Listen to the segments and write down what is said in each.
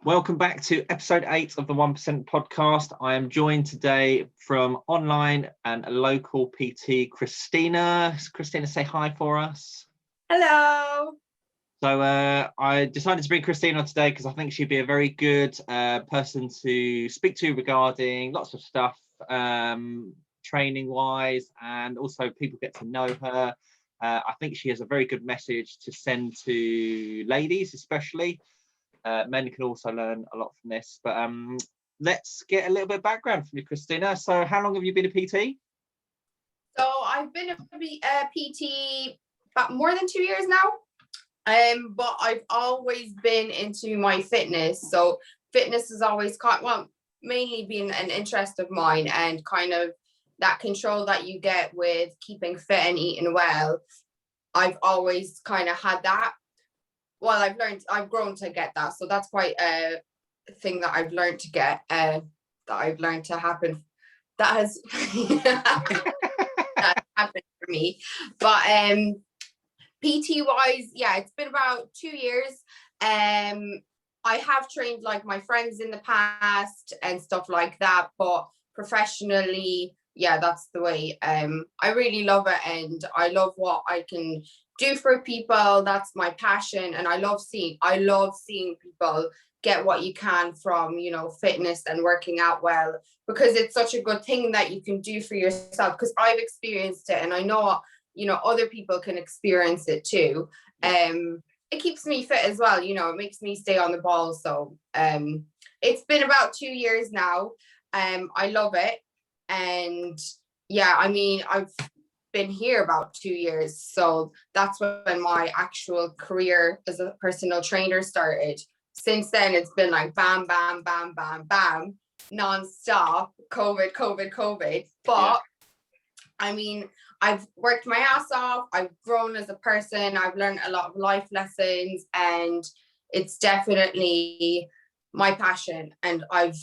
Welcome back to episode 8 of the 1% podcast. I am joined today from online and a local PT, Kristina. Kristina, say hi for us. Hello. So I decided to bring Kristina on today because I think she'd be a very good person to speak to regarding lots of stuff, training wise, and also people get to know her. I think she has a very good message to send to ladies, especially. Men can also learn a lot from this, but let's get a little bit of background from you, Kristina. So how long have you been a PT? So I've been a PT about more than 2 years now, but I've always been into my fitness. So fitness has always mainly been an interest of mine, and kind of that control that you get with keeping fit and eating well. I've always kind of had that. Well, I've grown to get that. So that's quite a thing that I've learned to get, that I've learned to happen. That has that happened for me. But PT wise, yeah, it's been about 2 years. I have trained like my friends in the past and stuff like that, but professionally, yeah, that's the way. I really love it, and I love what I can do for people. That's my passion, and I love seeing people get what you can from, fitness and working out well, because it's such a good thing that you can do for yourself, because I've experienced it, and I know other people can experience it too. It keeps me fit as well, it makes me stay on the ball. So it's been about 2 years now. I love it, and yeah, I mean, I've been here about 2 years, so that's when my actual career as a personal trainer started. Since then, it's been like bam, bam, bam, bam, bam, non-stop, COVID. But I mean, I've worked my ass off, I've grown as a person, I've learned a lot of life lessons, and it's definitely my passion. And I've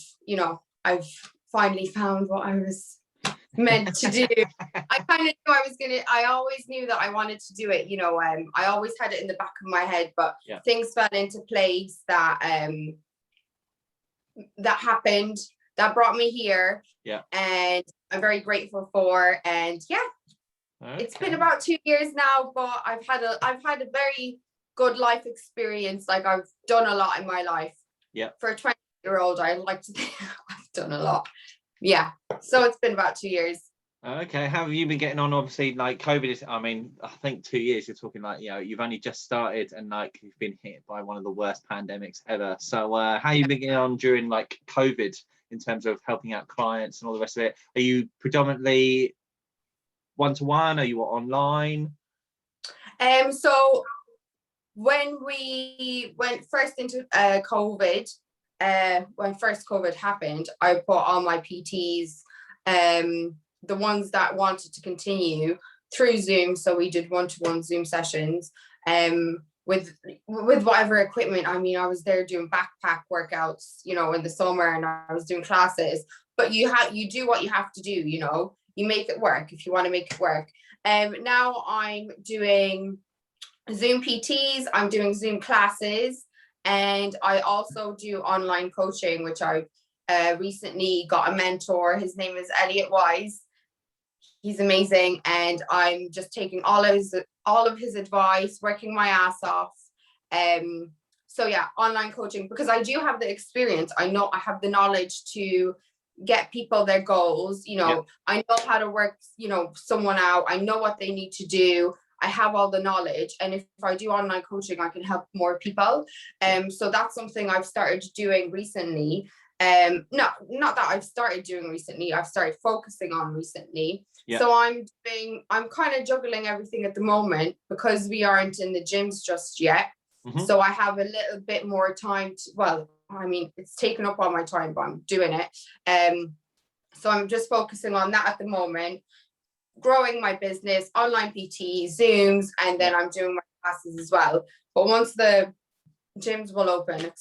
finally found what I was meant to do. I kind of knew I always knew that I wanted to do it, I always had it in the back of my head, but things fell into place that happened, that brought me here. And I'm very grateful for. And it's been about 2 years now, but I've had a very good life experience. Like, I've done a lot in my life. For a 20-year-old, I like to think I've done a lot. So it's been about 2 years. Okay, how have you been getting on? Obviously, like COVID is, I mean, I think 2 years, you're talking like, you've only just started, and like you've been hit by one of the worst pandemics ever. So how you been getting on during like COVID in terms of helping out clients and all the rest of it? Are you predominantly one-to-one? Are you online? So when we went first into COVID, when first COVID happened, I put all my PTs, the ones that wanted to continue, through Zoom. So we did one-to-one Zoom sessions, with whatever equipment. I mean, I was there doing backpack workouts, in the summer, and I was doing classes. But you do what you have to do, you make it work if you want to make it work. Now I'm doing Zoom PTs, I'm doing Zoom classes, and I also do online coaching, which I recently got a mentor. His name is Elliot Wise. He's amazing, and I'm just taking all of his advice, working my ass off. So yeah, online coaching, because I do have the experience. I know I have the knowledge to get people their goals. I know how to work, someone out. I know what they need to do. I have all the knowledge, and if I do online coaching, I can help more people. So that's something I've started doing recently. Not that I've started doing recently, I've started focusing on recently. So I'm kind of juggling everything at the moment, because we aren't in the gyms just yet. So I have a little bit more time it's taken up all my time, but I'm doing it. So I'm just focusing on that at the moment, growing my business, online PT, Zooms, and then I'm doing my classes as well. But once the gyms will open,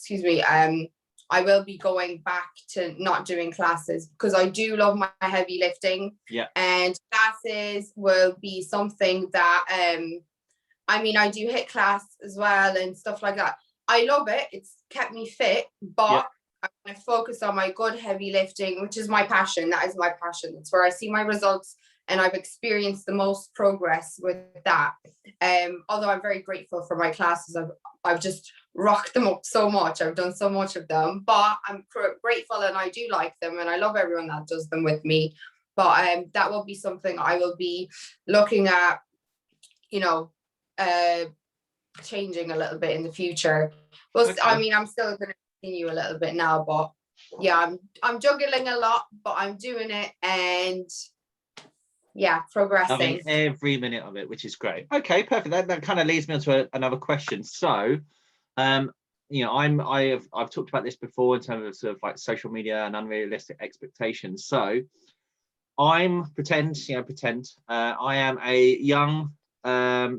I will be going back to not doing classes, because I do love my heavy lifting. And classes will be something that I do HIIT class as well and stuff like that. I love it. It's kept me fit, but Yeah. I'm going to focus on my good heavy lifting, which is my passion. That is my passion. It's where I see my results, and I've experienced the most progress with that. Although I'm very grateful for my classes, I've just rocked them up so much. I've done so much of them, but I'm grateful, and I do like them, and I love everyone that does them with me. But that will be something I will be looking at, you know, changing a little bit in the future. Well, Okay. I mean, I'm still going to continue a little bit now, but yeah, I'm juggling a lot, but I'm doing it, and yeah, progressing. Loving every minute of it, which is great. Okay, perfect. That kind of leads me on to another question. So, you know, I've talked about this before in terms of sort of like social media and unrealistic expectations. So, I am a young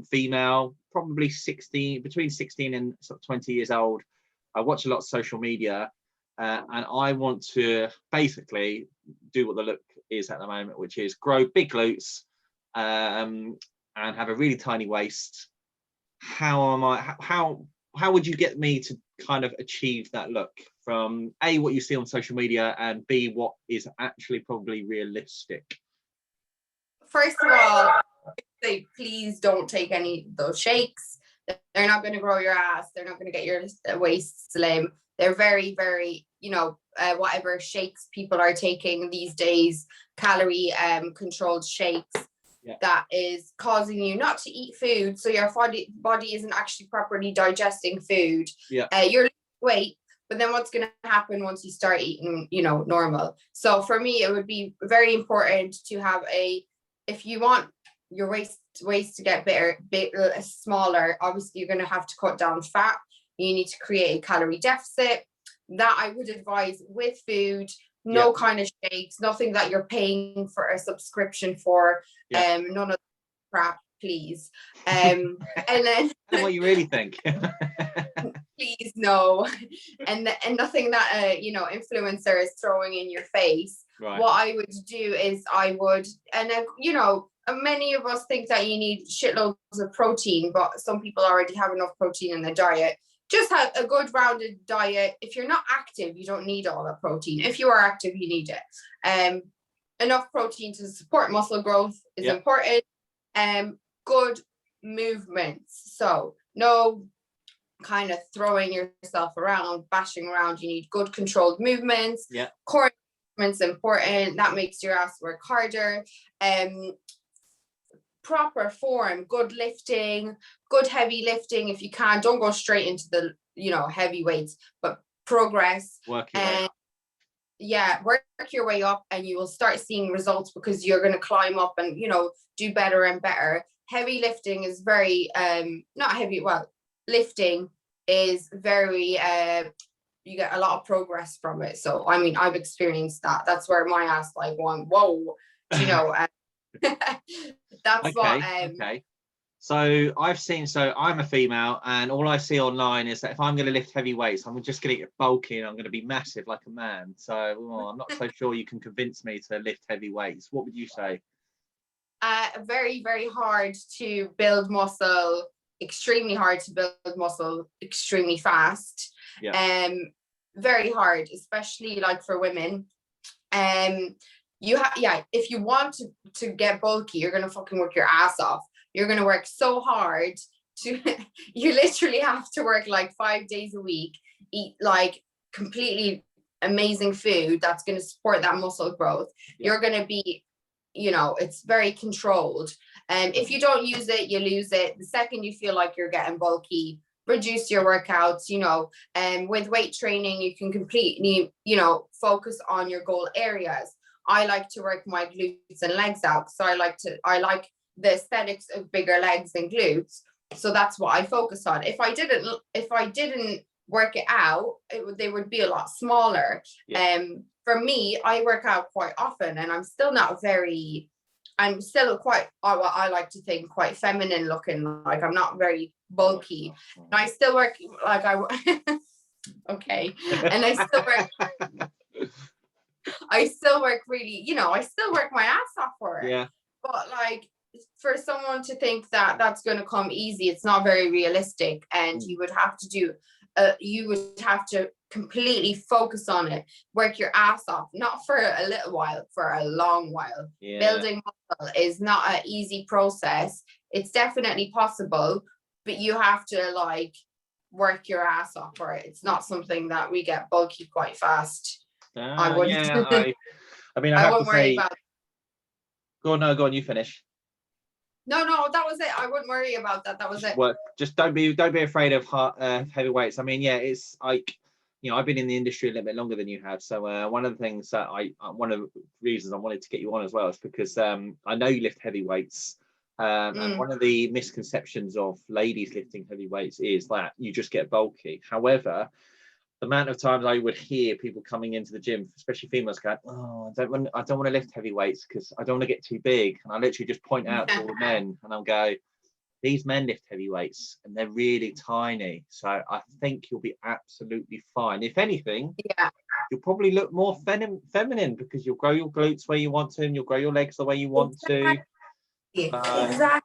female, probably 16, between 16 and sort of 20 years old. I watch a lot of social media, and I want to basically do what the look is at the moment, which is grow big glutes and have a really tiny waist. How would you get me to kind of achieve that look from A, what you see on social media, and B, what is actually probably realistic? First of all, say please don't take any of those shakes. They're not going to grow your ass. They're not going to get your waist slim. They're very, very, you know, whatever shakes people are taking these days, calorie controlled shakes, that is causing you not to eat food. So your body isn't actually properly digesting food. You're losing weight, but then what's going to happen once you start eating, you know, normal? So for me, it would be very important to have if you want your waist to get bigger, smaller, obviously you're going to have to cut down fat. You need to create a calorie deficit. That I would advise with food, no kind of shakes, nothing that you're paying for a subscription for, none of that crap, please. And then what you really think. please no, and nothing that you know, influencer is throwing in your face. Right. What I would do is you know, many of us think that you need shitloads of protein, but some people already have enough protein in their diet. Just have a good rounded diet. If you're not active, you don't need all that protein. If you are active, you need it. Enough protein to support muscle growth is important. Good movements. So no kind of throwing yourself around, bashing around. You need good controlled movements. Core movements important. That makes your ass work harder. Proper form, good lifting, good heavy lifting. If you can, don't go straight into the, you know, heavy weights, but progress. Work your way up, and you will start seeing results because you're going to climb up and, you know, do better and better. Heavy lifting is very lifting is very you get a lot of progress from it. So I mean, I've experienced that. That's where my ass like went, whoa, you know. That's okay. So I'm a female, and all I see online is that if I'm going to lift heavy weights, I'm just going to get bulky and I'm going to be massive like a man. So I'm not so sure you can convince me to lift heavy weights. What would you say? Very, very hard to build muscle, extremely hard to build muscle extremely fast. Very hard, especially like for women. If you want to get bulky, you're gonna fucking work your ass off. You're gonna work so hard you literally have to work like 5 days a week, eat like completely amazing food that's gonna support that muscle growth. You're gonna be, you know, it's very controlled. And if you don't use it, you lose it. The second you feel like you're getting bulky, reduce your workouts, you know. And with weight training, you can completely, you know, focus on your goal areas. I like to work my glutes and legs out. So I like the aesthetics of bigger legs and glutes. So that's what I focus on. If I didn't work it out, they would be a lot smaller. For me, I work out quite often, and I'm still quite, what I like to think, quite feminine looking. Like I'm not very bulky. And I still work like okay. And I still work really, you know, I still work my ass off for it. But like, for someone to think that that's going to come easy, it's not very realistic, and you would have to do you would have to completely focus on it, work your ass off, not for a little while, for a long while. Yeah. Building muscle is not an easy process. It's definitely possible, but you have to like work your ass off for it. It's not something that we get bulky quite fast. I wouldn't. Yeah, I mean, I I have to wouldn't worry say, about. go on, no, go on, you finish. No, that was it. I wouldn't worry about that. That was it. Just don't be afraid of heavy weights. I mean, yeah, it's like, I've been in the industry a little bit longer than you have. So one of the things that one of the reasons I wanted to get you on as well is because I know you lift heavy weights. And one of the misconceptions of ladies lifting heavy weights is that you just get bulky. However, the amount of times I would hear people coming into the gym, especially females, going, "Oh, I don't want to lift heavy weights because I don't want to get too big." And I literally just point out to all the men, and I'll go, "These men lift heavy weights, and they're really tiny. So I think you'll be absolutely fine. If anything, you'll probably look more feminine because you'll grow your glutes where you want to, and you'll grow your legs the way you want to." Exactly.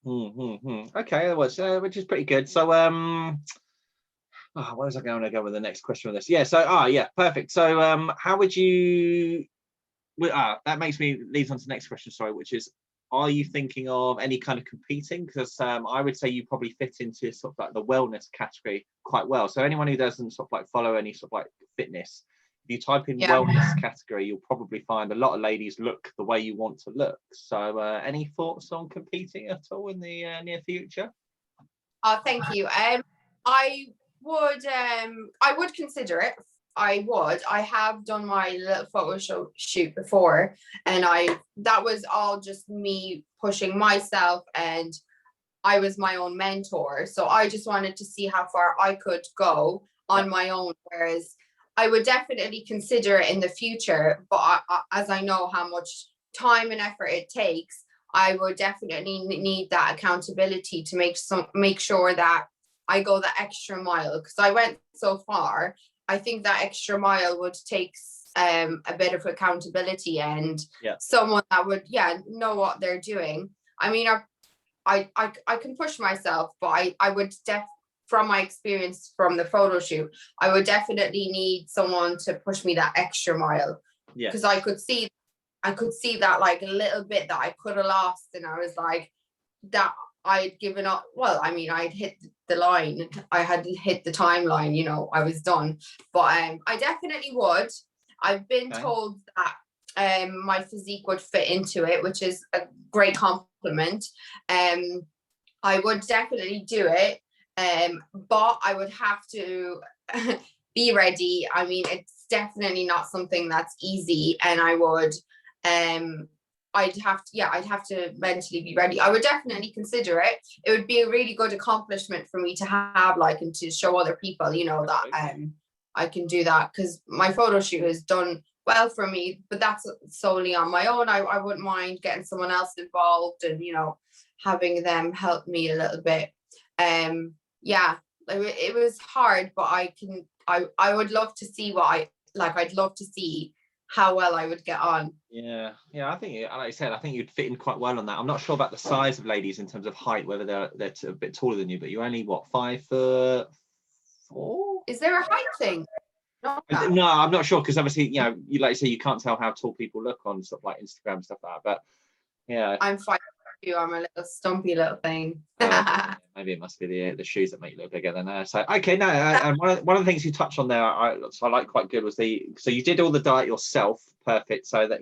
Okay, which is pretty good. So where was I going to go with the next question on this? Yeah, so perfect. So how would you that leads on to the next question, sorry, which is, are you thinking of any kind of competing? Because I would say you probably fit into sort of like the wellness category quite well. So anyone who doesn't sort of like follow any sort of like fitness, if you type in wellness category, you'll probably find a lot of ladies look the way you want to look. So any thoughts on competing at all in the near future? Oh, thank you. I would consider it. I have done my little photo shoot before, and that was all just me pushing myself, and I was my own mentor. So I just wanted to see how far I could go on my own. Whereas I would definitely consider it in the future, but as I know how much time and effort it takes, I would definitely need that accountability to make sure that I go the extra mile, because I went so far. I think that extra mile would take a bit of accountability and someone that would know what they're doing. I mean, I can push myself, but I would from my experience from the photo shoot, I would definitely need someone to push me that extra mile, because I could see that like a little bit that I could have lost, and I was like, that I'd given up. Well, I mean, I'd hit the line. I had hit the timeline, I was done. But I definitely would. I've been told that my physique would fit into it, which is a great compliment. I would definitely do it. But I would have to be ready. I mean, it's definitely not something that's easy, and I would I'd have to mentally be ready. I would definitely consider it. It would be a really good accomplishment for me to have, like, and to show other people, that I can do that, because my photo shoot has done well for me, but that's solely on my own. I wouldn't mind getting someone else involved and, having them help me a little bit. It was hard, but I would love to see I'd love to see how well I would get on. Yeah, I think, like I said, I think you'd fit in quite well on that. I'm not sure about the size of ladies in terms of height, whether they're a bit taller than you, but you're only 5'4"? Is there a height thing? No, I'm not sure, because obviously, you like you say, you can't tell how tall people look on stuff like Instagram and stuff like that. But yeah, I'm 5'2". I'm a little stumpy little thing. Maybe it must be the shoes that make you look bigger than her. So okay, no, and one of the things you touched on there, I like quite good, was so you did all the diet yourself, perfect. So that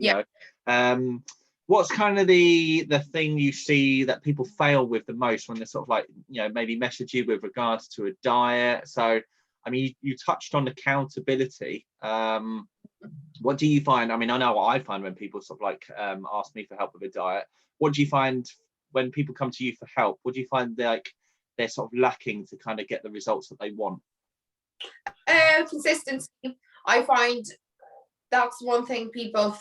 what's kind of the thing you see that people fail with the most when they sort of like maybe message you with regards to a diet? So I mean, you touched on accountability. What do you find? I mean, I know what I find when people sort of like ask me for help with a diet. What do you find when people come to you for help? What do you find they're sort of lacking to kind of get the results that they want? Consistency. I find that's one thing people but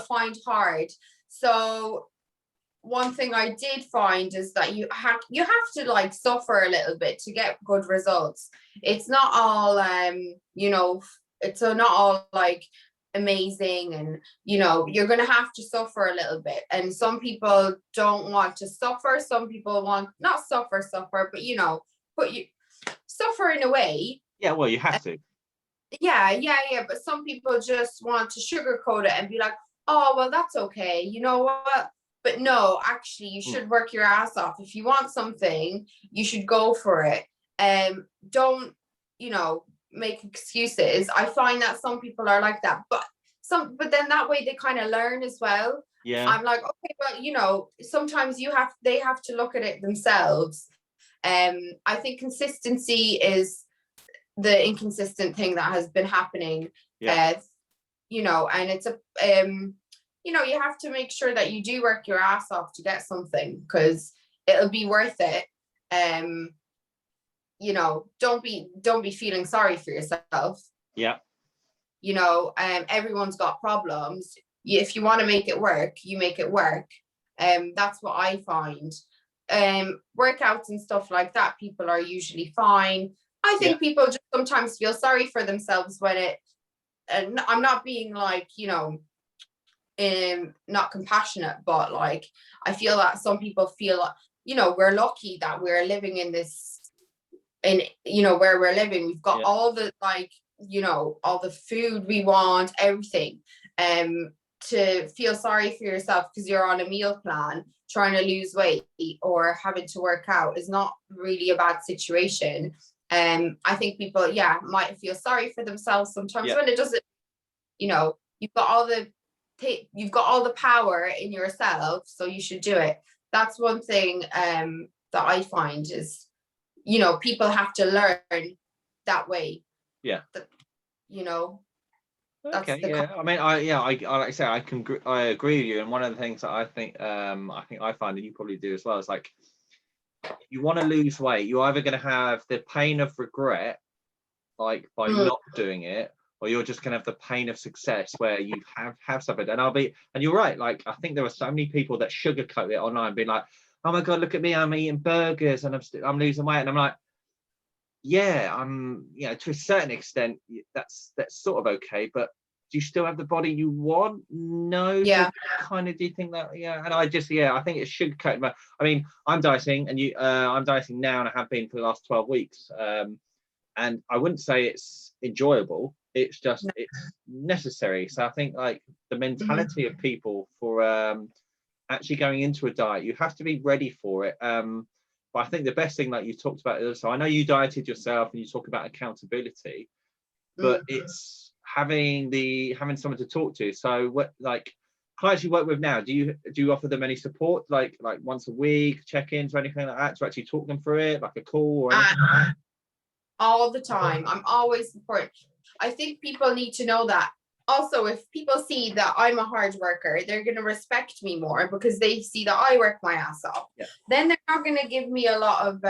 find hard. So one thing I did find is that you have to like suffer a little bit to get good results. It's not all it's not all like amazing, and you're going to have to suffer a little bit, and some people don't want to suffer, some people want not suffer but but you suffer in a way. Yeah, well, you have to. Yeah, but some people just want to sugarcoat it and be like, oh well, that's okay, you know what, but no, actually you should work your ass off. If you want something, you should go for it. Don't make excuses. I find that some people are like that, but then that way they kind of learn as well. Yeah. I'm like, okay, but sometimes they have to look at it themselves. I think consistency is the inconsistent thing that has been happening. And it's you have to make sure that you do work your ass off to get something, because it'll be worth it. Don't be feeling sorry for yourself. Yeah. Everyone's got problems. If you want to make it work, you make it work. That's what I find. Workouts and stuff like that, people are usually fine. I think people just sometimes feel sorry for themselves when and I'm not being like, not compassionate, but like, I feel that some people feel like, we're lucky that we're living in this, where we're living. We've got all the, like, all the food we want, everything. To feel sorry for yourself because you're on a meal plan trying to lose weight or having to work out is not really a bad situation. I think people might feel sorry for themselves sometimes when it doesn't. You've got all the power in yourself, so you should do it. That's one thing that I find is people have to learn that way. Okay, I mean, I like I say, I agree with you. And one of the things that I think I find, and you probably do as well, is like, you want to lose weight, you're either going to have the pain of regret, like by not doing it, or you're just going to have the pain of success where you have something. And you're right. Like, I think there are so many people that sugarcoat it online, being like, oh my God, look at me, I'm eating burgers and I'm losing weight. And I'm like, yeah, I'm, to a certain extent, that's sort of okay, but do you still have the body you want? No. Yeah. So kind of do you think that? Yeah. And I think it's sugarcoated. But I mean, I'm dieting, and I'm dieting now, and I have been for the last 12 weeks. And I wouldn't say it's enjoyable. It's just it's necessary. So I think like the mentality of people for actually going into a diet, you have to be ready for it. But I think the best thing, like you talked about, is, so I know you dieted yourself and you talk about accountability, but it's having someone to talk to. So what, like, clients you work with now, do you offer them any support, like once a week, check-ins or anything like that, to actually talk them through it, like a call or anything like that? All the time. I'm always supporting. I think people need to know that. Also, if people see that I'm a hard worker, they're going to respect me more because they see that I work my ass off. Yeah. Then they're not going to give me a lot of,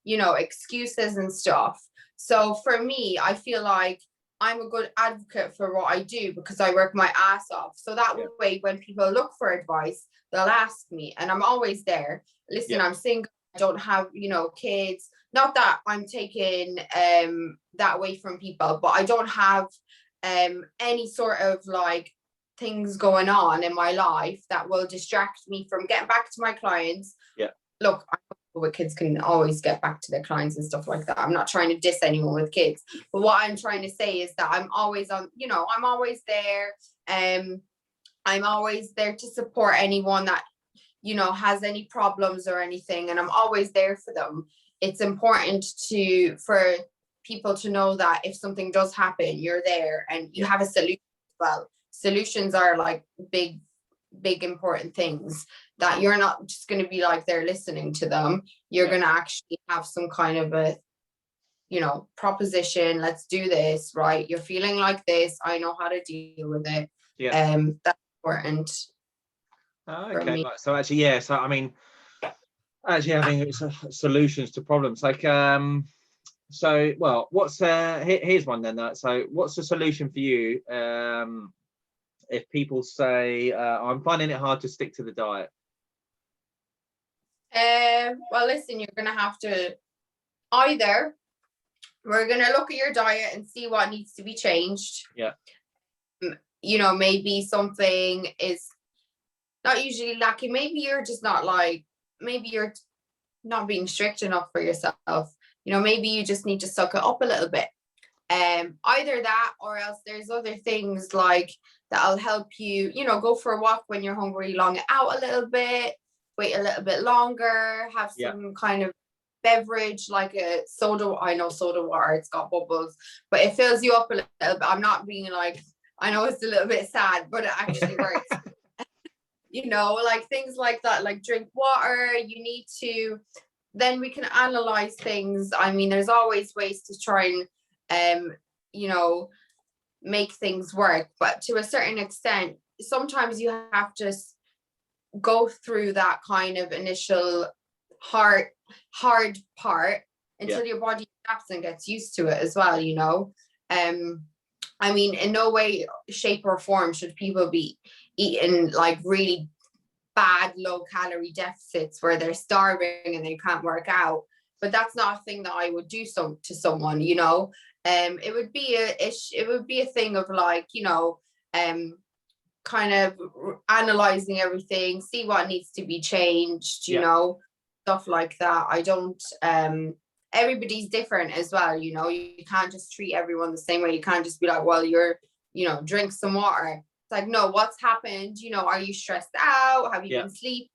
excuses and stuff. So for me, I feel like I'm a good advocate for what I do because I work my ass off. So that way, when people look for advice, they'll ask me, and I'm always there. Listen, I'm single, I don't have, kids. Not that I'm taking that away from people, but I don't have any sort of like things going on in my life that will distract me from getting back to my clients. Yeah. Look, I know what kids can always get back to their clients and stuff like that. I'm not trying to diss anyone with kids, but what I'm trying to say is that I'm always on, I'm always there. I'm always there to support anyone that, has any problems or anything, and I'm always there for them. It's important for people to know that if something does happen, you're there and you have a solution as well. Solutions are like big important things that you're not just going to be like there listening to them. You're going to actually have some kind of a, proposition. Let's do this, right? You're feeling like this. I know how to deal with it. That's important. Okay. So actually, so I mean, actually having solutions to problems, like so, well, what's here's one then. So what's the solution for you if people say, I'm finding it hard to stick to the diet? Well, listen, you're going to have to we're going to look at your diet and see what needs to be changed. Yeah. you know, maybe something is not usually lacking. Maybe you're just not like, maybe you're not being strict enough for yourself. You know, maybe you just need to suck it up a little bit. Either that, or else there's other things like that'll help you, you know, go for a walk when you're hungry, long it out a little bit, wait a little bit longer, have some kind of beverage like a soda. I know soda water, it's got bubbles, but it fills you up a little bit. I'm not being like, I know it's a little bit sad, but it actually works. You know, like things like that, like drink water. You need to, then we can analyze things. I mean, there's always ways to try and you know, make things work, but to a certain extent sometimes you have to go through that kind of initial hard part until your body adapts and gets used to it as well, you know. I mean, in no way, shape or form should people be eating like really bad low calorie deficits where they're starving and they can't work out, but that's not a thing that I would do to someone, you know. It would be a thing of like, you know, kind of analyzing everything, see what needs to be changed, you know, stuff like that. I don't everybody's different as well, you know. You can't just treat everyone the same way. You can't just be like, well, you're, you know, drink some water. It's like, no, what's happened, you know, are you stressed out, have you been sleeping,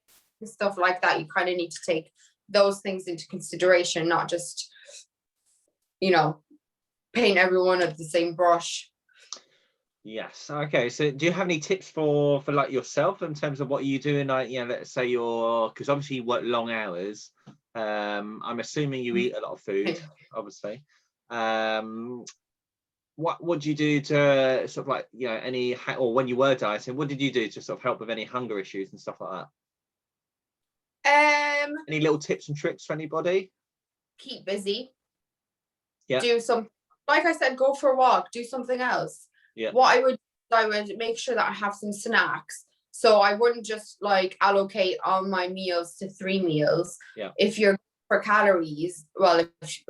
stuff like that. You kind of need to take those things into consideration, not just, you know, paint everyone with the same brush. Yes. Okay. So do you have any tips for like yourself in terms of what you do? And like, you know, let's say you're, because obviously you work long hours. I'm assuming you eat a lot of food, obviously. What do you do to sort of like, you know, any, or when you were dieting, what did you do to sort of help with any hunger issues and stuff like that? Any little tips and tricks for anybody? Keep busy. Yeah. Do some, like I said, go for a walk, do something else. Yeah. What I would make sure that I have some snacks. So I wouldn't just like allocate all my meals to 3 meals. Yeah. If you're for calories, well, if,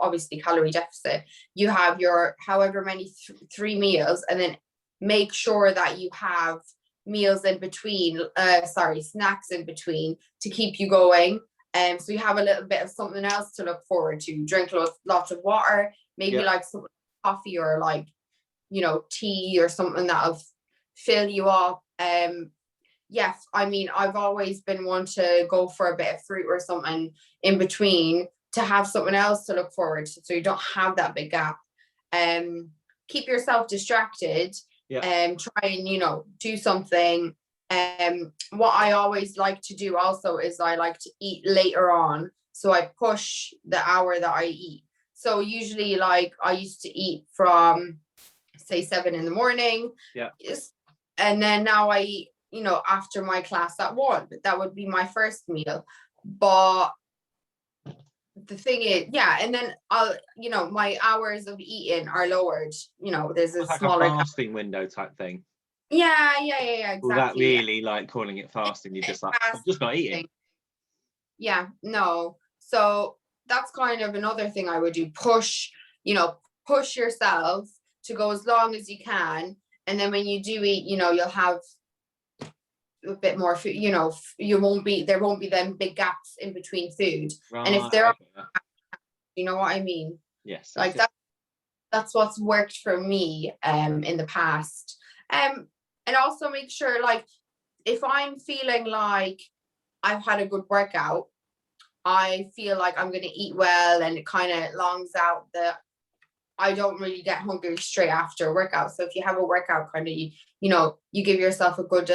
obviously calorie deficit, you have your however many 3 meals, and then make sure that you have meals in between, snacks in between to keep you going. So you have a little bit of something else to look forward to. Drink lots of water, maybe like some coffee or like, you know, tea or something that'll fill you up. Yes, I mean, I've always been one to go for a bit of fruit or something in between to have something else to look forward to, so you don't have that big gap. Keep yourself distracted and try and, you know, do something. What I always like to do also is I like to eat later on, so I push the hour that I eat. So usually, like, I used to eat from say 7 in the morning, and then now I eat, you know, after my class at 1. That would be my first meal. But the thing is, and then I'll, you know, my hours of eating are lowered, you know, there's a like smaller a fasting window type thing. Exactly. Well, that really like calling it fasting, you're just like, I'm just not eating. No, so that's kind of another thing I would do. Push yourself to go as long as you can, and then when you do eat, you know, you'll have a bit more food, you know, there won't be them big gaps in between food. And if there are, you know what I mean? Yes. Like that's what's worked for me in the past. And also make sure, like, if I'm feeling like I've had a good workout, I feel like I'm going to eat well, and it kind of longs out that I don't really get hungry straight after a workout. So if you have a workout, kind of, you know, you give yourself a good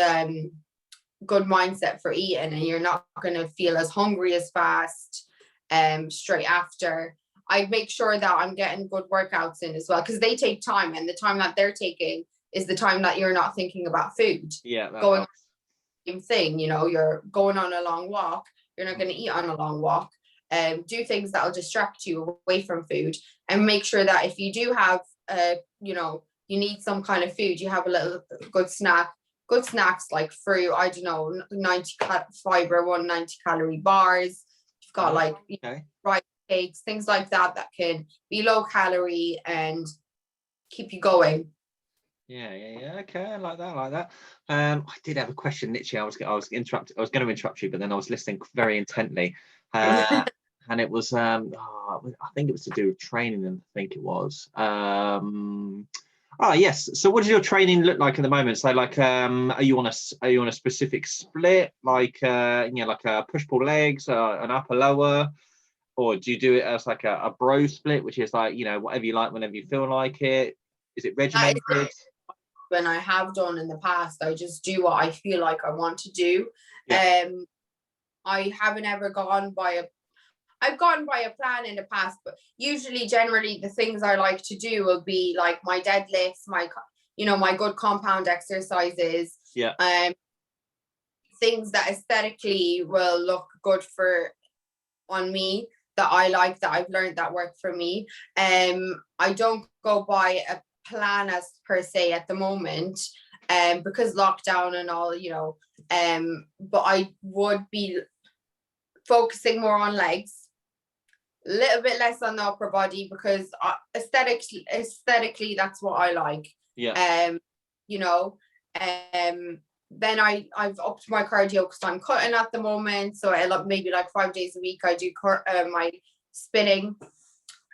mindset for eating, and you're not going to feel as hungry as fast straight after. I make sure that I'm getting good workouts in as well, because they take time, and the time that they're taking is the time that you're not thinking about food. Going on the same thing, you know, you're going on a long walk, you're not going to eat on a long walk. Do things that'll distract you away from food, and make sure that if you do have you know, you need some kind of food, you have a little good snacks like fruit, I don't know, 90 fiber, 190 calorie bars. You've got like rice cakes, things like that can be low calorie and keep you going. Yeah. Okay, I like that. I like that. I did have a question. Literally, I was interrupted. I was going to interrupt you, but then I was listening very intently, and it was I think it was to do with training. I think it was. Oh yes. So, what does your training look like at the moment? So, like, are you on a specific split, like like a push pull legs, an upper lower? Or do you do it as like a bro split, which is like, whatever you like, whenever you feel like it? Is it That regimented? is when I have done in the past. I just do what I feel like I want to do. Yeah. I haven't ever I've gone by a plan in the past, but usually, generally, the things I like to do will be like my deadlifts, my good compound exercises, Yeah. things that aesthetically will look good on me, that I like, that I've learned that work for me. I don't go by a plan as per se at the moment, because lockdown and all, but I would be focusing more on legs, a little bit less on the upper body, because aesthetically that's what I like. Yeah. You know, then I've upped my cardio because I'm cutting at the moment, so maybe like 5 days a week I do my spinning,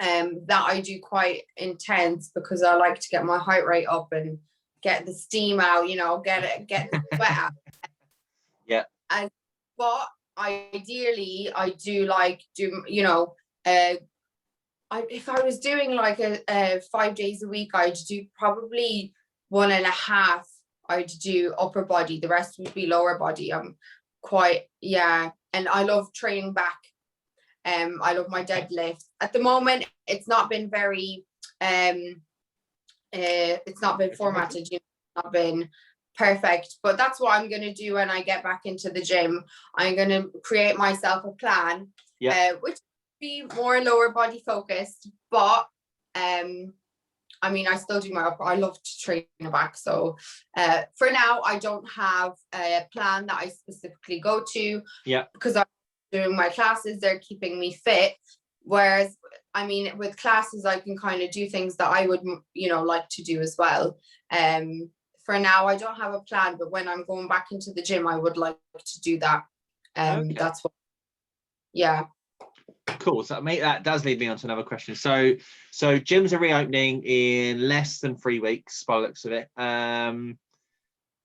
that I do quite intense because I like to get my heart rate up and get the steam out, get the sweat out. Yeah. But ideally I do like if I was doing like a 5 days a week, I'd do probably 1.5. I'd do upper body. The rest would be lower body. And I love training back. I love my deadlift. At the moment, it's not been very, it's not been formatted. It's not been perfect. But that's what I'm going to do when I get back into the gym. I'm going to create myself a plan, which be more lower body focused, but I still do my upper. I love to train the back, so for now I don't have a plan that I specifically go to, because I'm doing my classes. They're keeping me fit, whereas with classes I can kind of do things that I would like to do as well. For now I don't have a plan, but when I'm going back into the gym I would like to do that. That's what Cool. So that does lead me on to another question. So gyms are reopening in less than 3 weeks by the looks of it.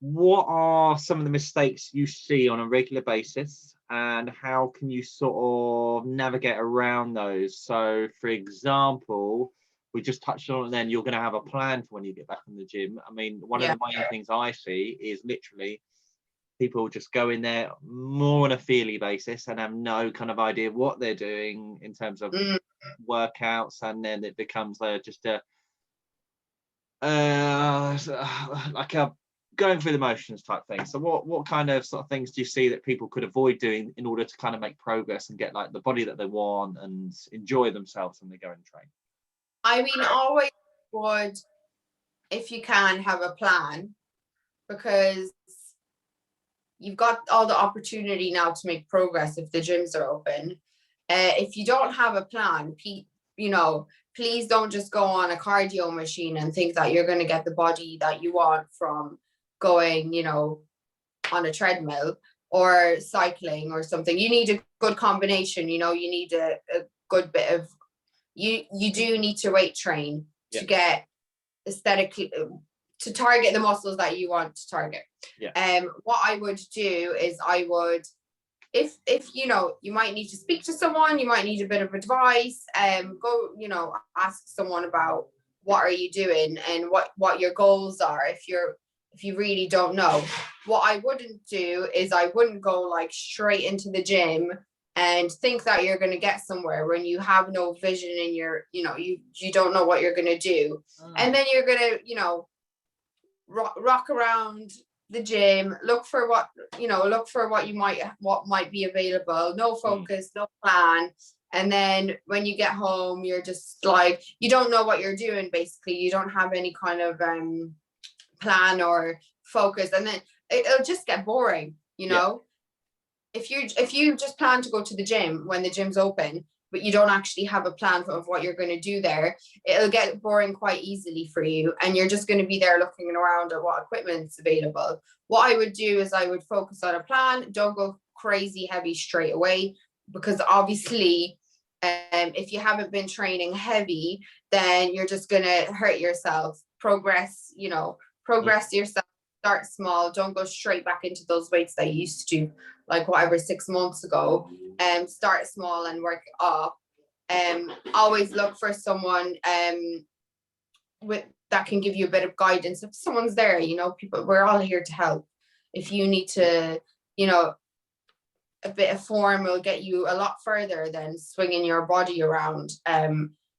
What are some of the mistakes you see on a regular basis, and how can you sort of navigate around those? So, for example, we just touched on it then, you're going to have a plan for when you get back in the gym. One of the main things I see is literally people just go in there more on a feely basis and have no kind of idea what they're doing in terms of workouts, and then it becomes just a like a going through the motions type thing. So what kind of sort of things do you see that people could avoid doing in order to kind of make progress and get like the body that they want and enjoy themselves when they go and train? Always would, if you can, have a plan, because you've got all the opportunity now to make progress if the gyms are open. If you don't have a plan, please don't just go on a cardio machine and think that you're going to get the body that you want from going, on a treadmill or cycling or something. You need a good combination. You need a good bit of, you do need to weight train to get aesthetically, to target the muscles that you want to target. What I would do is I would, if you might need to speak to someone, you might need a bit of advice, go, ask someone about what are you doing and what your goals are. If you really don't know, what I wouldn't do is I wouldn't go like straight into the gym and think that you're going to get somewhere when you have no vision in your, you don't know what you're going to do. And then you're going to, rock around the gym, look for what might be available, no focus, no plan. And then when you get home, you're just like, you don't know what you're doing. Basically, you don't have any kind of plan or focus, and then it'll just get boring. If you just plan to go to the gym when the gym's open, but you don't actually have a plan of what you're going to do there, it'll get boring quite easily for you. And you're just going to be there looking around at what equipment's available. What I would do is I would focus on a plan. Don't go crazy heavy straight away, because obviously if you haven't been training heavy, then you're just going to hurt yourself. Progress yourself. Start small. Don't go straight back into those weights that you used to, like whatever 6 months ago. Start small and work it up. Always look for someone that can give you a bit of guidance. If someone's there, people, we're all here to help. If you need to, a bit of form will get you a lot further than swinging your body around.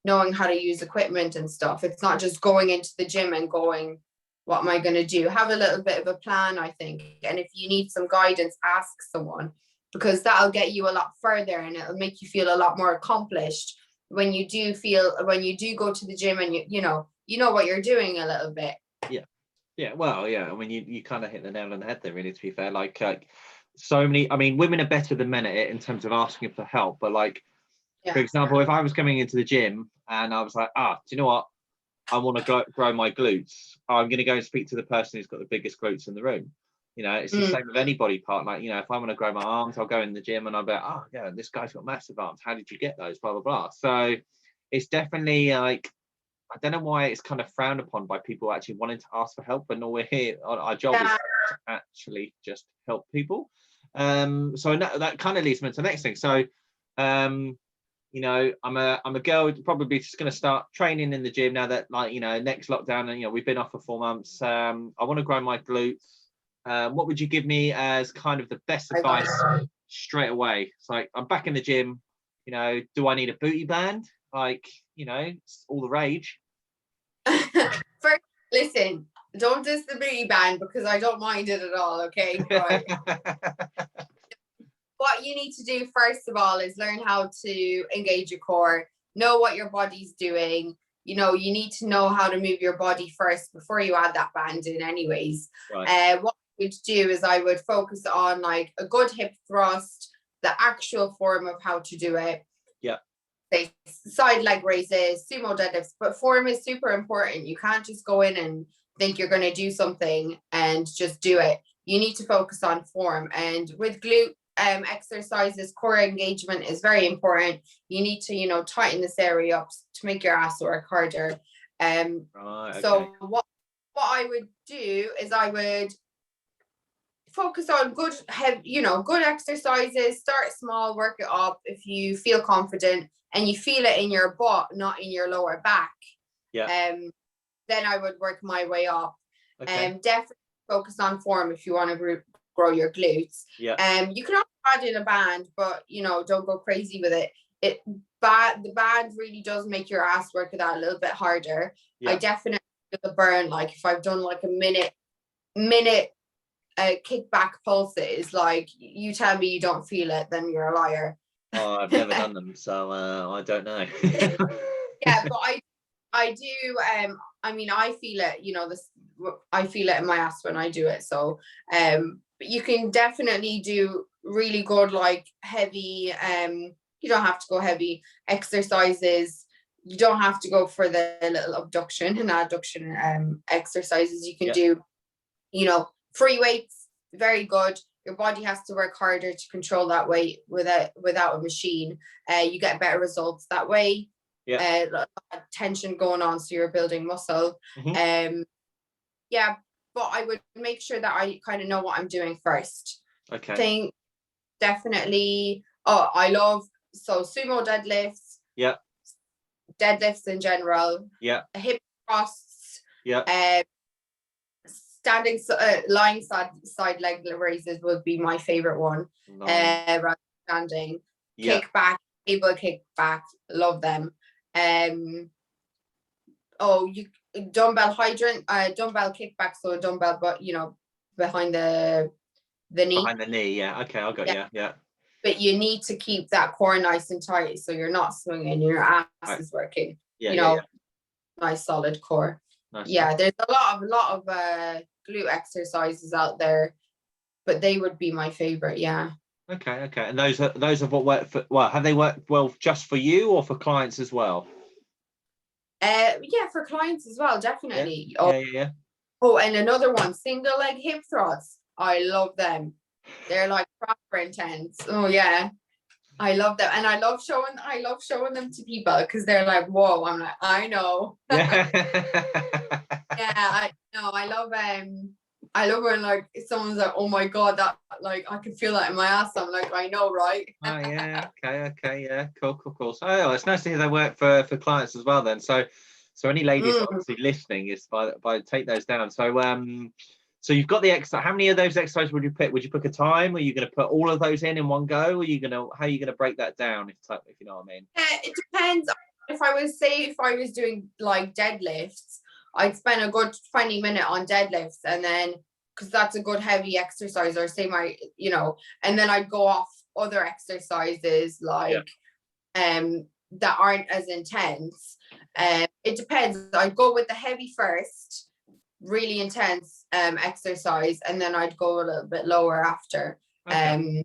Knowing how to use equipment and stuff. It's not just going into the gym and going, what am I going to do? Have a little bit of a plan, I think. And if you need some guidance, ask someone, because that'll get you a lot further and it'll make you feel a lot more accomplished when you do go to the gym and you know what you're doing a little bit. Well, I mean, you kind of hit the nail on the head there, really, to be fair. Like so many, I mean, women are better than men at it in terms of asking for help, but like, for example, if I was coming into the gym and I was like, do you know what, I want to grow my glutes, I'm going to go and speak to the person who's got the biggest glutes in the room. It's the same with any body part. Like, if I want to grow my arms, I'll go in the gym and I'll be like, oh yeah, this guy's got massive arms, how did you get those, blah blah blah. So it's definitely like, I don't know why it's kind of frowned upon by people actually wanting to ask for help, but no, we're here, our job is to actually just help people. So that kind of leads me to the next thing. So I'm a girl probably just going to start training in the gym now that, like, next lockdown, and we've been off for 4 months. I want to grow my glutes. What would you give me as kind of the best advice straight away? It's like, I'm back in the gym, do I need a booty band? Like, it's all the rage. First, listen, don't diss the booty band, because I don't mind it at all, okay? But what you need to do first of all is learn how to engage your core, know what your body's doing. You need to know how to move your body first before you add that band in anyways. Right. What I would do is I would focus on like a good hip thrust, the actual form of how to do it. Yeah. Say side leg raises, sumo deadlifts, but form is super important. You can't just go in and think you're going to do something and just do it. You need to focus on form. And with glute exercises, core engagement is very important. You need to tighten this area up to make your ass work harder. Right, okay. So what I would do is I would focus on good exercises. Start small, work it up. If you feel confident and you feel it in your butt, not in your lower back, then I would work my way up. Okay. Definitely focus on form if you want to grow your glutes. You can also add in a band, but don't go crazy with it. The band really does make your ass work that a little bit harder. I definitely feel the burn. Like if I've done like a minute kickback pulses, like you tell me you don't feel it, then you're a liar. Oh, I've never done them, so I don't know. But I do. I mean, I feel it. I feel it in my ass when I do it. So, but you can definitely do really good, like heavy. You don't have to go heavy exercises. You don't have to go for the little abduction and adduction exercises. You can do, free weights. Very good. Your body has to work harder to control that weight without a machine. You get better results that way. A lot of tension going on, so you're building muscle. But I would make sure that I kind of know what I'm doing first. Okay. Think definitely. I love sumo deadlifts. Yeah. Deadlifts in general. Yeah. Hip thrusts. Yeah. Standing, lying side leg raises would be my favorite one. Nice. Rather than standing. Kick back, cable kick back, love them. Dumbbell hydrant, dumbbell kickback, so a dumbbell, but behind the knee. Behind the knee, yeah. Okay, I got you. Yeah. But you need to keep that core nice and tight, so you're not swinging, your ass is working. Nice solid core. Nice. Yeah, there's a lot of glute exercises out there, but they would be my favorite. Yeah. Okay. And those are what work for. Well, have they worked well just for you or for clients as well? Yeah, for clients as well, Yeah. definitely. Yeah. Oh, and another one, single leg hip thrusts. I love them. They're like proper intense. Oh yeah. I love them. And I love showing them to people because they're like, whoa, I'm like, I know. Yeah. Yeah, I know. I love when like someone's like, oh my god, that like I can feel that in my ass. I'm like, I know, right? Oh yeah, okay, yeah, cool. So it's nice to hear they work for clients as well then. So any ladies Mm. obviously listening is by take those down. So you've got the exercise. How many of those exercises would you pick? Would you pick a time? Are you going to put all of those in one go? Or are you going to how are you going to break that down if you know what I mean? It depends. If I was doing like deadlifts, I'd spend a good 20 minutes on deadlifts, and then because that's a good heavy exercise, or say and then I'd go off other exercises Yeah. like that aren't as intense. It depends. I'd go with the heavy first, really intense exercise, and then I'd go a little bit lower after. Okay.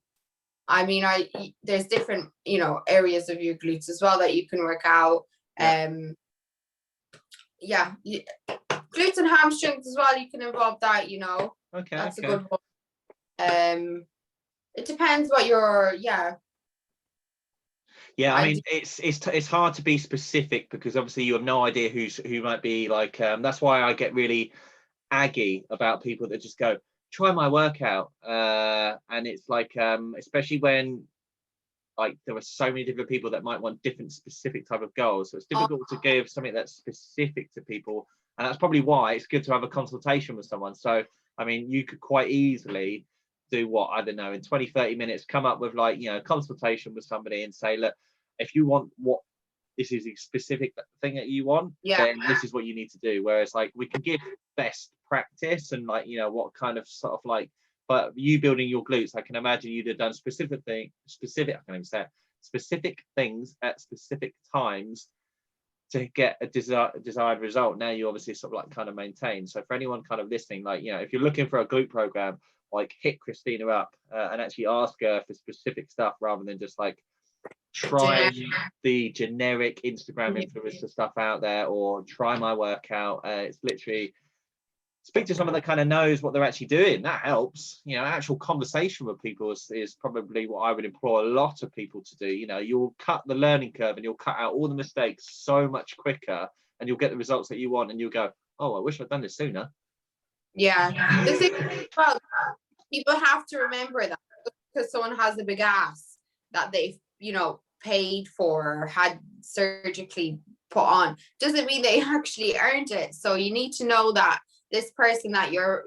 I mean, there's different, areas of your glutes as well that you can work out. Yeah. Yeah, glutes and hamstrings as well. You can involve that. Okay. That's a good one. It depends what Yeah, I mean, it's hard to be specific because obviously you have no idea who might be like. That's why I get really aggy about people that just go try my workout, and it's like, especially when like there are so many different people that might want different specific type of goals, so it's difficult to give something that's specific to people, and that's probably why it's good to have a consultation with someone. So I mean, you could quite easily do what, I don't know, in 20-30 minutes come up with like, consultation with somebody and say, look, if you want what this is a specific thing that you want, yeah. then this is what you need to do. Whereas like we can give best practice and like, what kind of sort of like, but you building your glutes, I can imagine you'd have done specific, I can't even say it, specific things at specific times to get a desired result. Now you obviously sort of like kind of maintain. So for anyone kind of listening, like, if you're looking for a glute program, like hit Kristina up and actually ask her for specific stuff rather than just like try the generic Instagram influencer stuff out there or try my workout. It's literally speak to someone that kind of knows what they're actually doing. That helps. Actual conversation with people is probably what I would implore a lot of people to do. You'll cut the learning curve and you'll cut out all the mistakes so much quicker and you'll get the results that you want and you'll go, oh, I wish I'd done this sooner. Yeah. The thing about people have to remember that because someone has a big ass that they've, paid for or had surgically put on doesn't mean they actually earned it. So you need to know that this person that you're,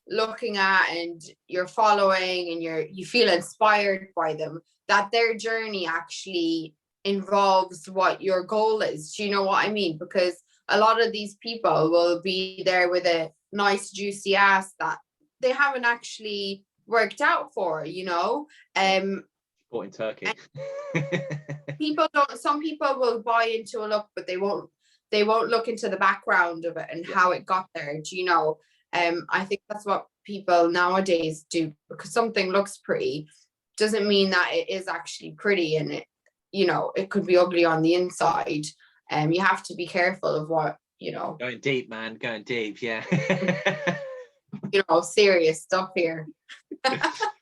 looking at and you're following and you feel inspired by them, that their journey actually involves what your goal is. Do you know what I mean? Because a lot of these people will be there with a nice juicy ass that they haven't actually worked out for, Bought in Turkey. Some people will buy into a look, but they won't look into the background of it and how it got there. Do you know? I think that's what people nowadays do, because something looks pretty doesn't mean that it is actually pretty, and it could be ugly on the inside. You have to be careful of what, Going deep, man, going deep. Yeah. Serious stuff here.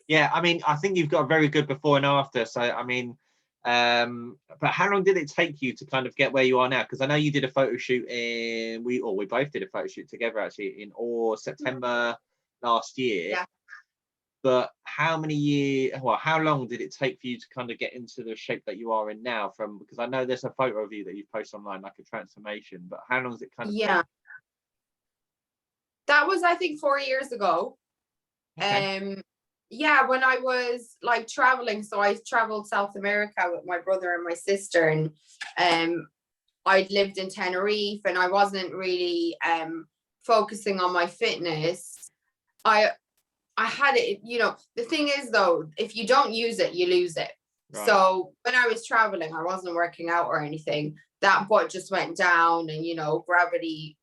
Yeah, I mean, I think you've got a very good before and after. So, I mean, but how long did it take you to kind of get where you are now? Because I know you did a photo shoot we both did a photo shoot together actually in September last year. Yeah. But how long did it take for you to kind of get into the shape that you are in now? Because I know there's a photo of you that you post online, like a transformation, but how long does it kind of take? That was, I think, 4 years ago. Okay. Yeah, when I was like traveling, so I traveled South America with my brother and my sister, and I'd lived in Tenerife, and I wasn't really focusing on my fitness. I had it, the thing is though, if you don't use it, you lose it. Right. So when I was traveling, I wasn't working out or anything. That butt just went down, and gravity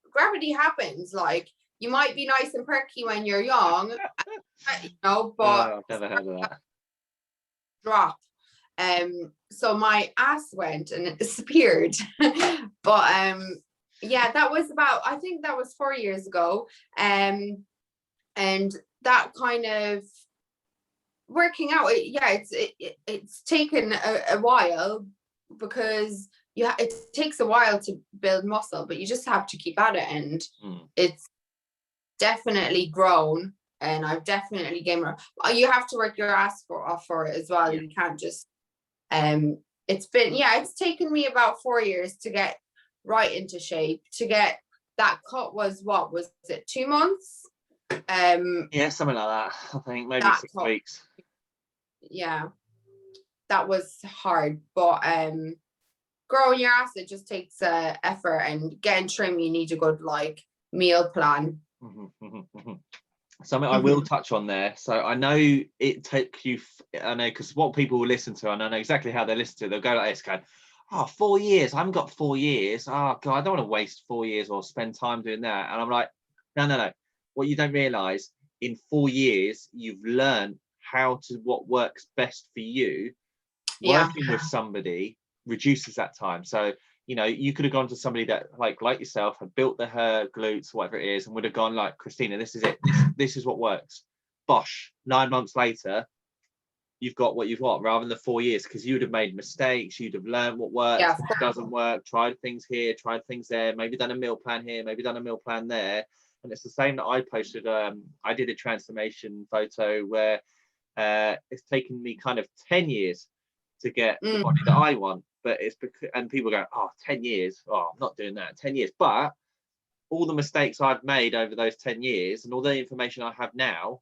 happens. Like, you might be nice and perky when you're young, but I've never heard of that. drop. So my ass went and it disappeared. But yeah, that was I think that was 4 years ago. And that kind of working out, it's taken a while, because it takes a while to build muscle, but you just have to keep at it, and it's definitely grown, and I've definitely gained. You have to work your ass off for it as well. You can't just it's taken me about 4 years to get right into shape. To get that cut was 2 months? Yeah, something like that. I think maybe 6 weeks. Yeah, that was hard, but growing your ass, it just takes effort, and getting trim, you need a good meal plan. Something I will touch on there. So I know it took you, I know, because what people will listen to, and I know exactly how they listen to it, they'll go like this, going, 4 years, I haven't got 4 years. Oh God, I don't want to waste 4 years or spend time doing that. And I'm like, no. What you don't realize, in 4 years, you've learned what works best for you. Working with somebody reduces that time. So, you could have gone to somebody that like yourself had built her glutes, whatever it is, and would have gone like, Kristina, this is it. This is what works. Bosh, 9 months later, you've got what you've got, rather than the 4 years, because you would have made mistakes. You'd have learned what works, what doesn't work, tried things here, tried things there, maybe done a meal plan here, maybe done a meal plan there. And it's the same that I posted. I did a transformation photo where it's taken me kind of 10 years to get the body that I want. But it's because, and people go, 10 years. I'm not doing that. 10 years. But all the mistakes I've made over those 10 years and all the information I have now,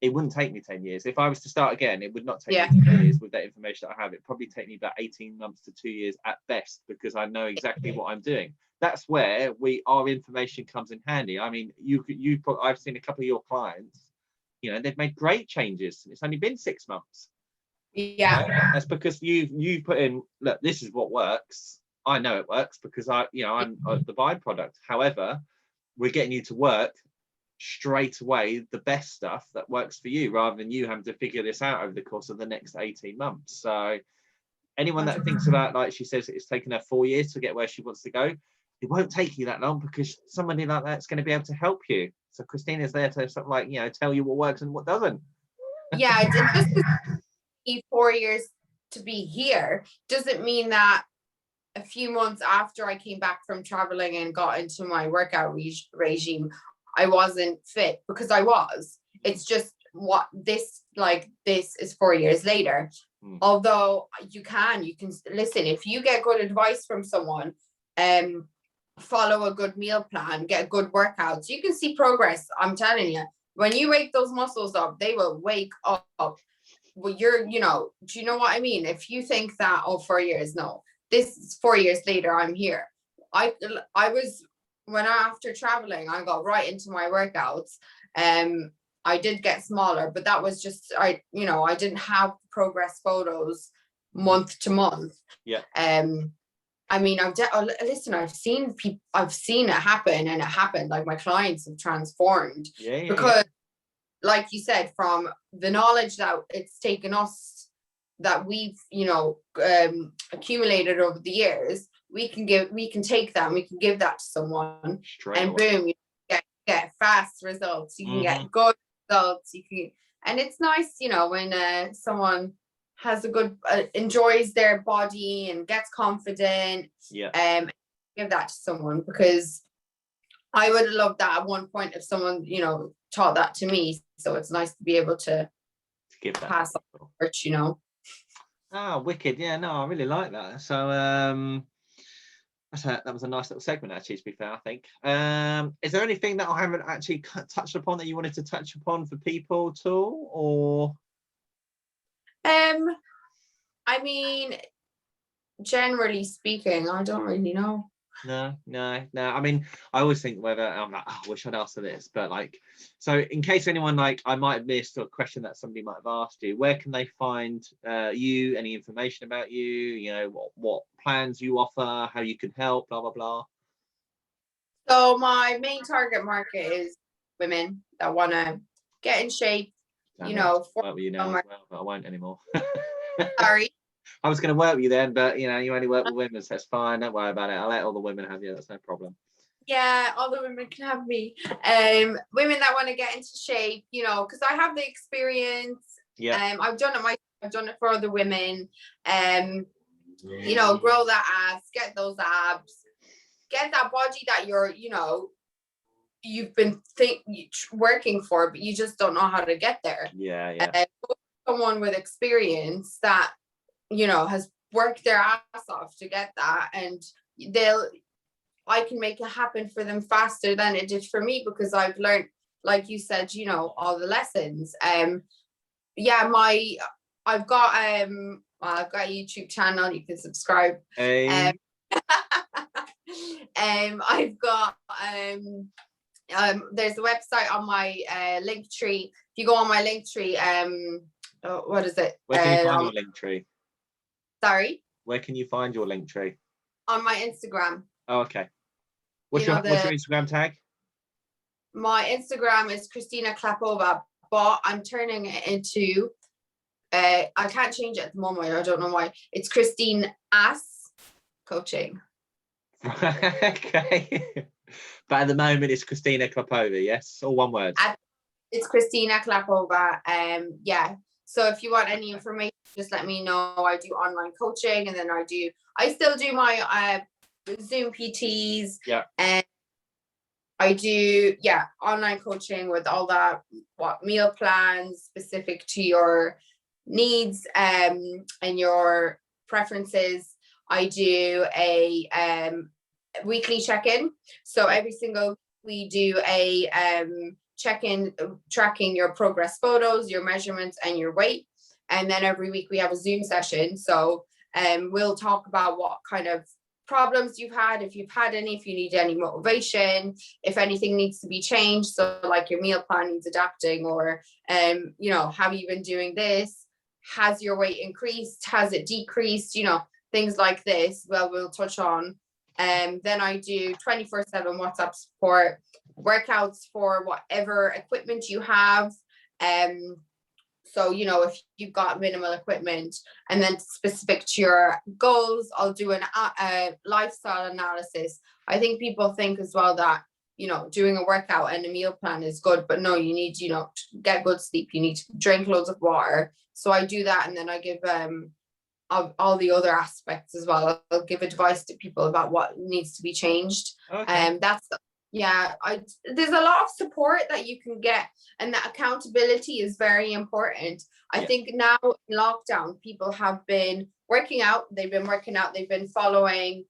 it wouldn't take me 10 years. If I was to start again, it would not take me 10 years with that information that I have. It'd probably take me about 18 months to 2 years at best, because I know exactly what I'm doing. That's where our information comes in handy. I mean, I've seen a couple of your clients, they've made great changes. It's only been 6 months. That's because you put in, look, this is what works. I know it works because I'm the byproduct. However, we're getting you to work straight away the best stuff that works for you, rather than you having to figure this out over the course of the next 18 months. So anyone that thinks about, like she says, it's taken her 4 years to get where she wants to go, it won't take you that long, because somebody like that's going to be able to help you. So Kristina's there to sort of tell you what works and what doesn't. It just 4 years to be here doesn't mean that a few months after I came back from traveling and got into my workout regime, I wasn't fit, because I was. It's just this is 4 years later. Although you can listen, if you get good advice from someone, follow a good meal plan, get good workouts, you can see progress. I'm telling you, when you wake those muscles up, they will wake up. Well, do you know what I mean? If you think that, 4 years, no, this is 4 years later, I'm here. I was, after traveling, I got right into my workouts. I did get smaller, but that was just, I didn't have progress photos month to month. I mean, I've seen people, I've seen it happen, and it happened. Like, my clients have transformed because, like you said, from the knowledge that it's taken us, that we've, accumulated over the years, we can take that and we can give that to someone, and boom, you get fast results. You can get good results. And it's nice, when someone has a good, enjoys their body and gets confident, give that to someone, because I would have loved that at one point if someone, taught that to me. So it's nice to be able to give that pass on torch, wicked. Yeah, no, I really like that. So that was a nice little segment, actually, to be fair, I think. Is there anything that I haven't actually touched upon that you wanted to touch upon for people at all, or? I mean, generally speaking, I don't really know. No. I mean, I always think whether I'm like, I wish I'd asked for this, but so in case anyone I might have missed a question that somebody might have asked you, where can they find you? Any information about you? What plans you offer, how you can help, blah blah blah. So my main target market is women that want to get in shape, Damn you it, know, I work with you now as well, but I won't anymore. sorry. I was going to work with you then, but you know, you only work with women, so it's fine. Don't worry about it. I'll let all the women have you. That's no problem. Yeah, all the women can have me. Women that want to get into shape, you know, because I have the experience. Yeah. I've done it I've done it for other women. You know, grow that ass, get those abs, get that body that you're, you know, you've been working for, but you just don't know how to get there. Yeah. Someone with experience that, you know, has worked their ass off to get that, and I can make it happen for them faster than it did for me, because I've learned, like you said, you know, all the lessons. Yeah, I've got I've got a YouTube channel, you can subscribe. Hey. I've got there's a website on my link tree. If you go on my link tree, what is it? Where can you find your link tree? Sorry? Where can you find your link tree? On my Instagram. Oh, okay. What's You your know, what's your Instagram tag? My Instagram is Kristina Klapova, but I'm turning it into I can't change it at the moment. I don't know why. It's Christine Ass Coaching. Okay. But at the moment it's Kristina Klapova, yes? All one word. It's Kristina Klapova. Yeah. So if you want any information, just let me know. I do online coaching, and then I still do my Zoom PTs. Yeah. And I do, yeah, online coaching with all that, meal plans specific to your needs and your preferences. I do a weekly check-in. So every single we do a check-in, tracking your progress photos, your measurements, and your weight. And then every week we have a Zoom session. So we'll talk about what kind of problems you've had, if you've had any, if you need any motivation, if anything needs to be changed. So like your meal plan needs adapting, or you know, have you been doing this? Has your weight increased? Has it decreased? You know, things like this. Well, we'll touch on. Then I do 24/7 WhatsApp support, workouts for whatever equipment you have. So, you know, if you've got minimal equipment, and then specific to your goals, I'll do a lifestyle analysis. I think people think as well that, you know, doing a workout and a meal plan is good, but no, you need, you know, to get good sleep. You need to drink loads of water. So I do that, and then I give all the other aspects as well. I'll give advice to people about what needs to be changed. Okay. There's a lot of support that you can get, and that accountability is very important. I think now in lockdown, people have been working out, they've been following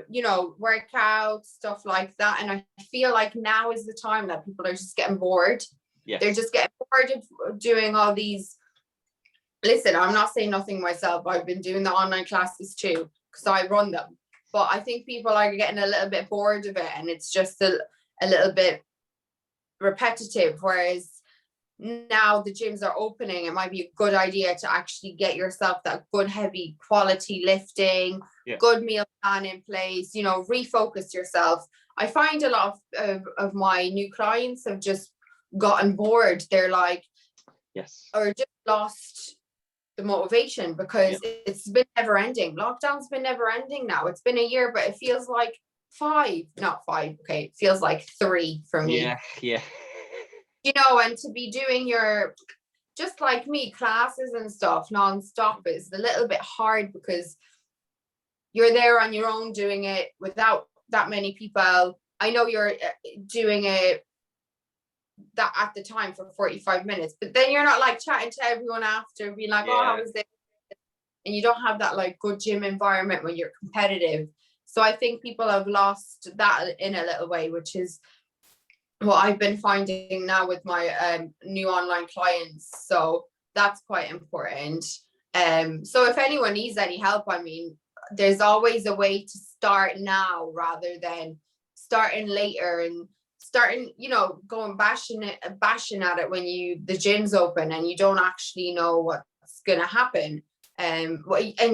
you know, workouts, stuff like that. And I feel like now is the time that people are just getting bored. Yes. They're just getting bored of doing all these. Listen, I'm not saying nothing myself. I've been doing the online classes too, because I run them. But I think people are getting a little bit bored of it, and it's just a little bit repetitive. Whereas now the gyms are opening, it might be a good idea to actually get yourself that good, heavy, quality lifting, good meal plan in place, you know, refocus yourself. I find a lot of my new clients have just gotten bored. They're like, or just lost the motivation, because it's been never ending. Lockdown's been never ending now. It's been a year, but it feels like not five. Okay. It feels like 3 for me. Yeah. You know, and to be doing your, just like me, classes and stuff non-stop is a little bit hard, because you're there on your own doing it without that many people. I know you're doing it that at the time for 45 minutes, but then you're not like chatting to everyone after, being like, oh, how was it? And you don't have that like good gym environment when you're competitive. So I think people have lost that in a little way, which is what I've been finding now with my new online clients. So that's quite important. So if anyone needs any help, I mean, there's always a way to start now rather than starting later and starting, you know, going bashing at it when the gym's open and you don't actually know what's gonna happen. And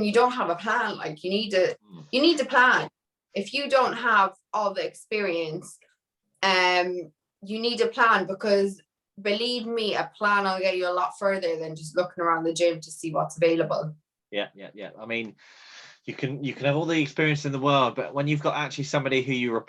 you don't have a plan. Like you need a plan. If you don't have all the experience, you need a plan, because believe me, a plan will get you a lot further than just looking around the gym to see what's available. Yeah. I mean, you can have all the experience in the world, but when you've got actually somebody who you're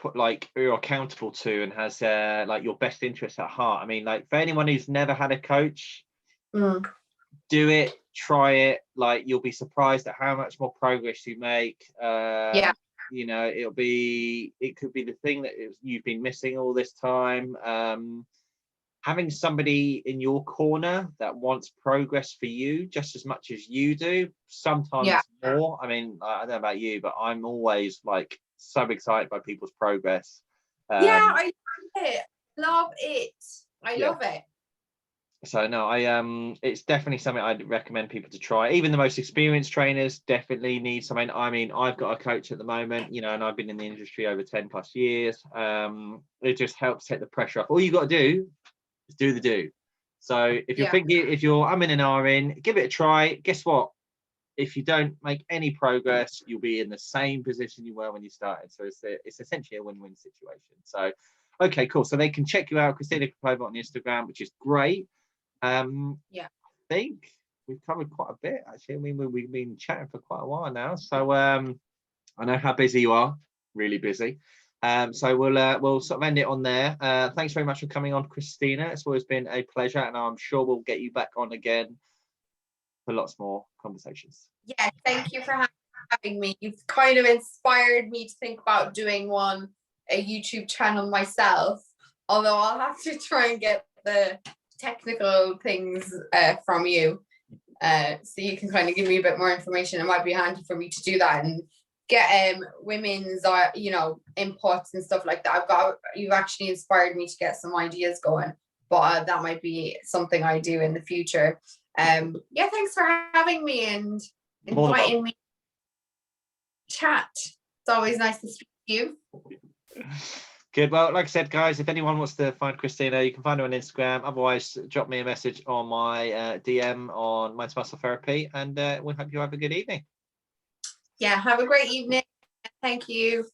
accountable to and has like your best interests at heart. I mean, like for anyone who's never had a coach, do it, try it. Like you'll be surprised at how much more progress you make. Yeah. You know, it could be the thing that you've been missing all this time. Having somebody in your corner that wants progress for you just as much as you do, sometimes more. I mean, I don't know about you, but I'm always like so excited by people's progress. I love it. I love it. So no, it's definitely something I'd recommend people to try. Even the most experienced trainers definitely need something. I mean, I've got a coach at the moment, you know, and I've been in the industry over 10 plus years. It just helps take the pressure off. All you got to do is do the do. So if you're thinking, I'm in an RN, give it a try. Guess what? If you don't make any progress, you'll be in the same position you were when you started. So it's essentially a win-win situation. So, okay, cool. So they can check you out, Kristina Klapova on Instagram, which is great. I think we've covered quite a bit actually. I mean, we've been chatting for quite a while now, so I know how busy you are, really busy. So we'll sort of end it on there. Thanks very much for coming on, Kristina. It's always been a pleasure, and I'm sure we'll get you back on again for lots more conversations. Yeah, thank you for having me. You've kind of inspired me to think about doing a YouTube channel myself, although I'll have to try and get the technical things from you, so you can kind of give me a bit more information. It might be handy for me to do that and get women's inputs and stuff like that. You've actually inspired me to get some ideas going, but that might be something I do in the future. Thanks for having me and inviting me to chat. It's always nice to speak to you. Good. Well, like I said, guys, if anyone wants to find Kristina, you can find her on Instagram. Otherwise, drop me a message on my DM on Mind Muscle Therapy, and we hope you have a good evening. Yeah, have a great evening. Thank you.